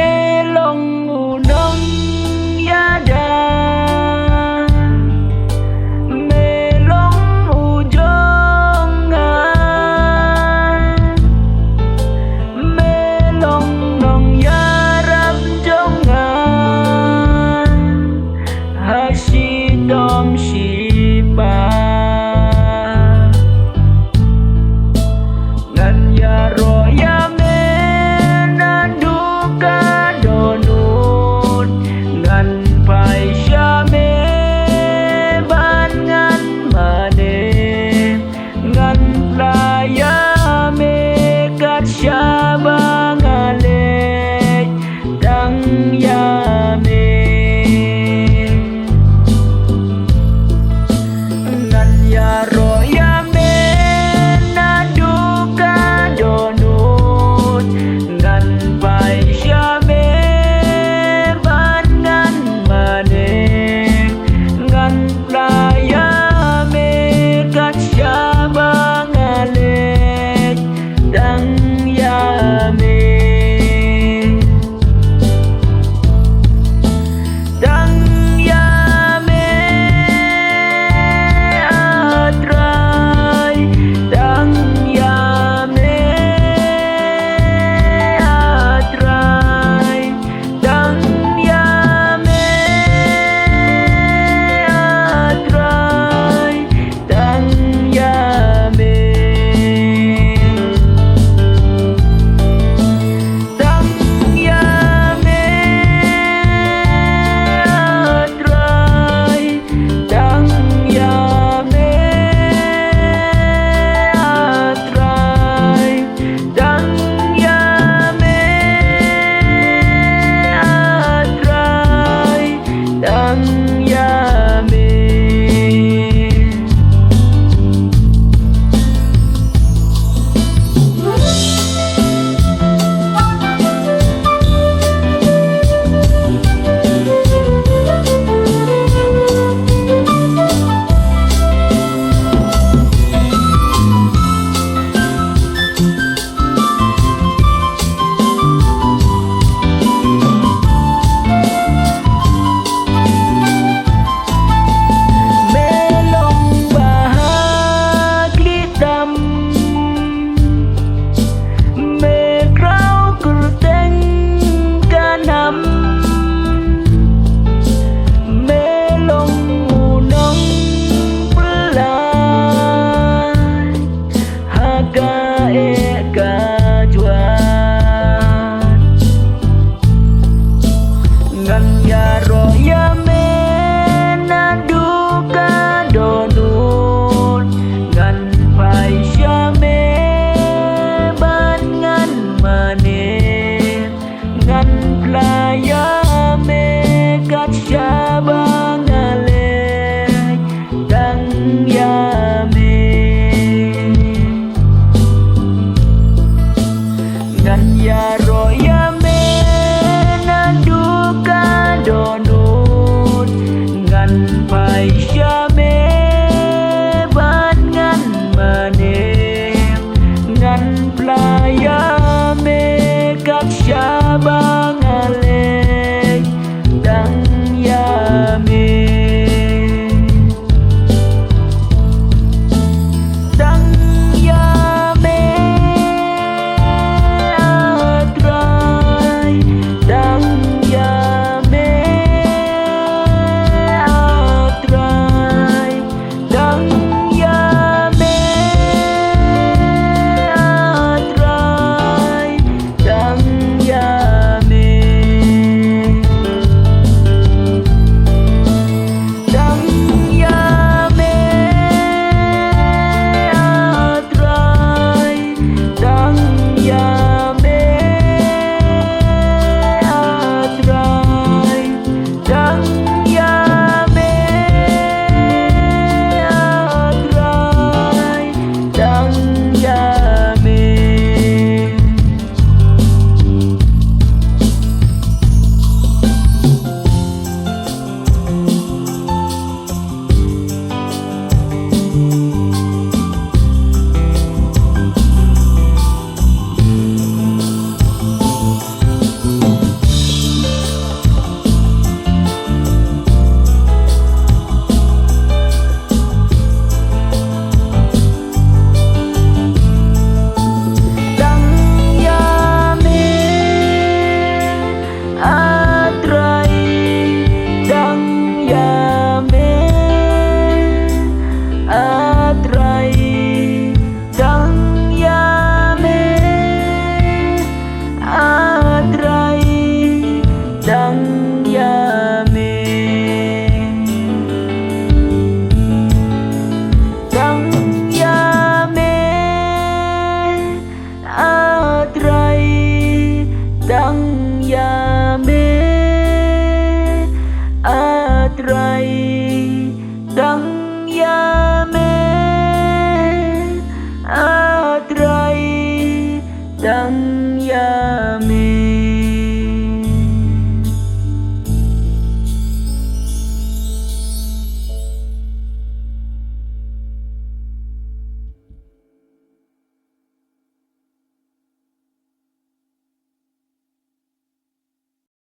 melong unong yada melong ujongan melong nong yarap jongan hasidom shipa ngan yaro yame naduka donut ngan pai syame ban ngan mane ngan layame kat syabangale dang yame ngan yaro yame naduka donut ngan pai syame ban ngan mane ngan layame kat syabangale dang yame dang yame atrai dang yame atrai dang yame atrai dang yame dang yame atrai dang yame atrai dang yame atrai dang yame melong bahag litam mekrau kurteng kanam melong unong pelai haga eka juan ngan yaro yame naduka donut ngan pai syame ban ngan mane ngan layame kat syabangale dang yame ngan yaro yame naduka donut